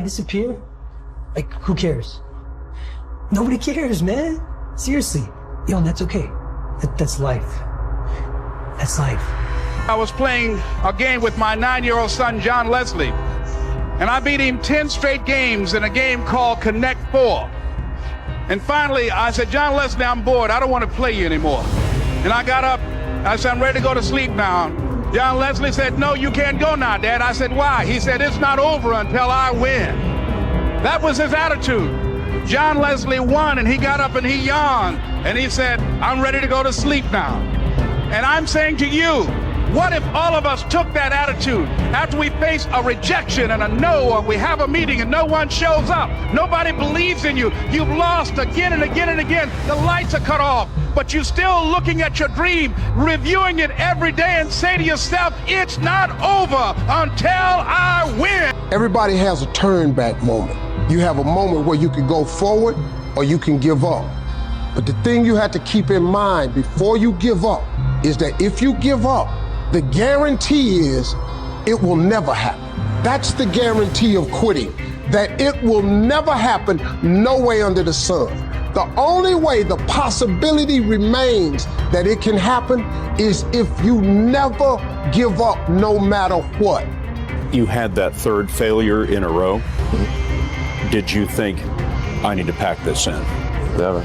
disappear? Like, who cares? Nobody cares, man. Seriously. Yo, and that's okay. That's life. That's life. I was playing a game with my 9-year-old son, John Leslie, and I beat him 10 straight games in a game called Connect 4. And finally, I said, John Leslie, I'm bored. I don't want to play you anymore. And I got up. I said, I'm ready to go to sleep now. John Leslie said, no, you can't go now, Dad. I said, why? He said, it's not over until I win. That was his attitude. John Leslie won, and he got up and he yawned, and he said, I'm ready to go to sleep now. And I'm saying to you, what if all of us took that attitude after we face a rejection and a no, or we have a meeting and no one shows up? Nobody believes in you. You've lost again and again and again. The lights are cut off, but you're still looking at your dream, reviewing it every day, and say to yourself, it's not over until I win. Everybody has a turn back moment. You have a moment where you can go forward or you can give up. But the thing you have to keep in mind before you give up is that if you give up, the guarantee is it will never happen. That's the guarantee of quitting, that it will never happen, no way under the sun. The only way the possibility remains that it can happen is if you never give up, no matter what. You had that third failure in a row. Did you think, I need to pack this in? Never.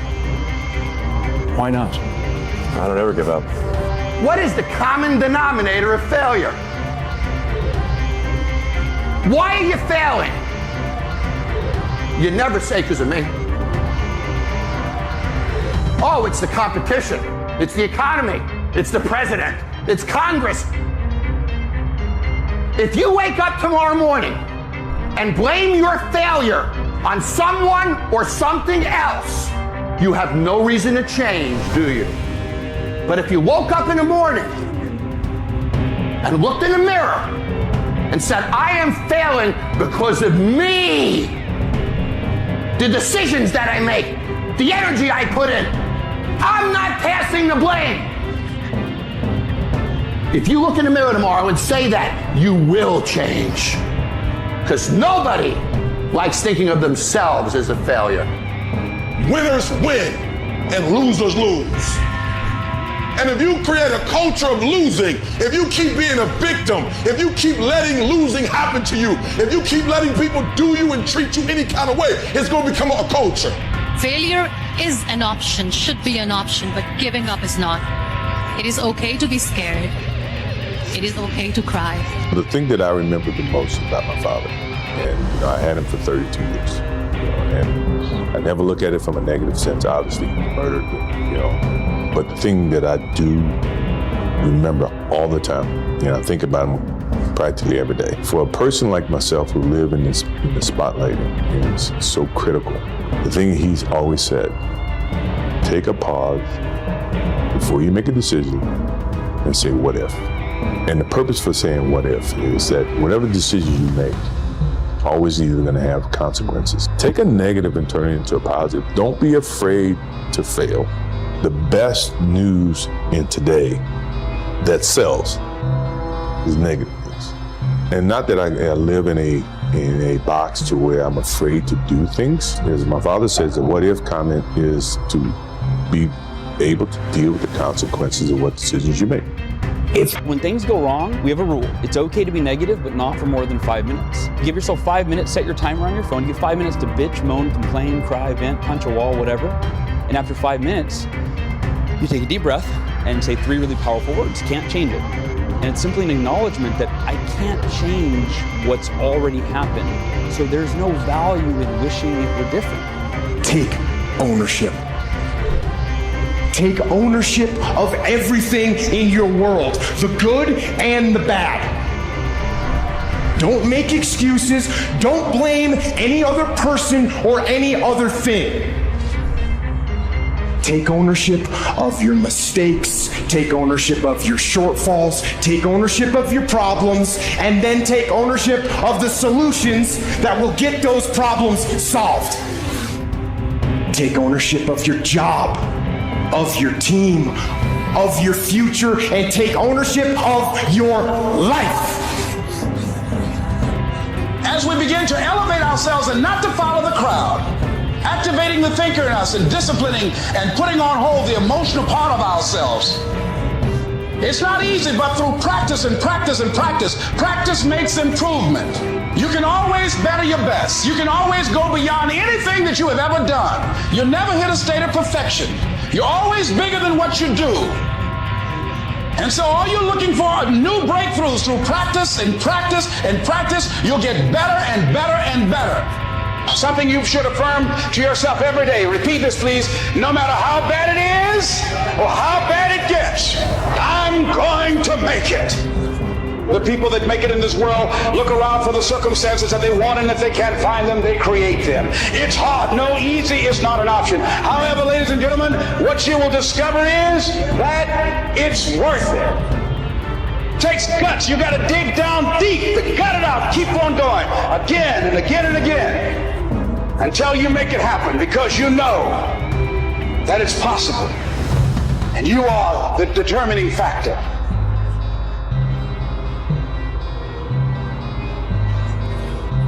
Why not? I don't ever give up. What is the common denominator of failure? Why are you failing? You never say because of me. Oh, it's the competition. It's the economy. It's the president. It's Congress. If you wake up tomorrow morning and blame your failure on someone or something else, you have no reason to change, do you? But if you woke up in the morning and looked in the mirror and said, I am failing because of me, the decisions that I make, the energy I put in, I'm not passing the blame. If you look in the mirror tomorrow and say that, you will change. Because nobody likes thinking of themselves as a failure. Winners win and losers lose. And if you create a culture of losing, if you keep being a victim, if you keep letting losing happen to you, if you keep letting people do you and treat you any kind of way, it's going to become a culture. Failure is an option, should be an option, but giving up is not. It is okay to be scared. It is okay to cry. The thing that I remember the most about my father, and I had him for 32 years, and I never look at it from a negative sense. Obviously, he murdered, but the thing that I do remember all the time, I think about him practically every day. For a person like myself who live in the spotlight and is so critical, the thing he's always said, take a pause before you make a decision and say, what if? And the purpose for saying what if is that whatever decision you make, always either going to have consequences. Take a negative and turn it into a positive. Don't be afraid to fail. The best news in today that sells is negative news. And not that I live in a box to where I'm afraid to do things. As my father says, the what if comment is to be able to deal with the consequences of what decisions you make. When things go wrong, we have a rule. It's okay to be negative, but not for more than 5 minutes. Give yourself 5 minutes, set your timer on your phone. You have 5 minutes to bitch, moan, complain, cry, vent, punch a wall, whatever. And after 5 minutes, you take a deep breath and say 3 really powerful words. Can't change it. And it's simply an acknowledgement that I can't change what's already happened. So there's no value in wishing it were different. Take ownership. Take ownership of everything in your world, the good and the bad. Don't make excuses. Don't blame any other person or any other thing. Take ownership of your mistakes. Take ownership of your shortfalls. Take ownership of your problems. And then take ownership of the solutions that will get those problems solved. Take ownership of your job, of your team, of your future, and take ownership of your life. As we we begin to elevate ourselves and not to follow the crowd, activating the thinker in us and disciplining and putting on hold the emotional part of ourselves. It's not easy, but through practice and practice and practice, practice makes improvement. You can always better your best. You can always go beyond anything that you have ever done. You'll never hit a state of perfection. You're always bigger than what you do. And so all you're looking for are new breakthroughs through practice and practice and practice. You'll get better and better and better. Something you should affirm to yourself every day. Repeat this, please. No matter how bad it is or how bad it gets, I'm going to make it. The people that make it in this world look around for the circumstances that they want, and if they can't find them, they create them. It's hard. No, easy is not an option. However, ladies and gentlemen, what you will discover is that it's worth it. Takes guts. You got to dig down deep to gut it out. Keep on going again and again and again until you make it happen, because you know that it's possible and you are the determining factor.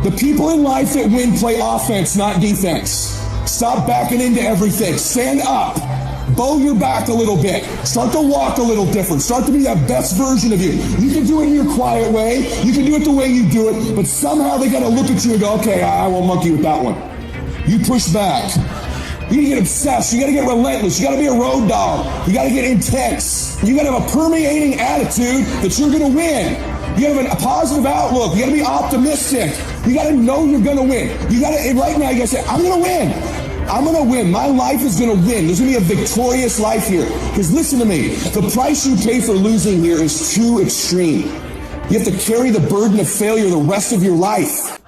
The people in life that win play offense, not defense. Stop backing into everything. Stand up. Bow your back a little bit. Start to walk a little different. Start to be that best version of you. You can do it in your quiet way. You can do it the way you do it. But somehow they got to look at you and go, okay, I won't monkey with that one. You push back. You got to get obsessed. You got to get relentless. You got to be a road dog. You got to get intense. You got to have a permeating attitude that you're going to win. You got to have a positive outlook. You got to be optimistic. You got to know you're going to win. You got to, right now, you got to say, I'm going to win. I'm going to win. My life is going to win. There's going to be a victorious life here. Because listen to me, the price you pay for losing here is too extreme. You have to carry the burden of failure the rest of your life.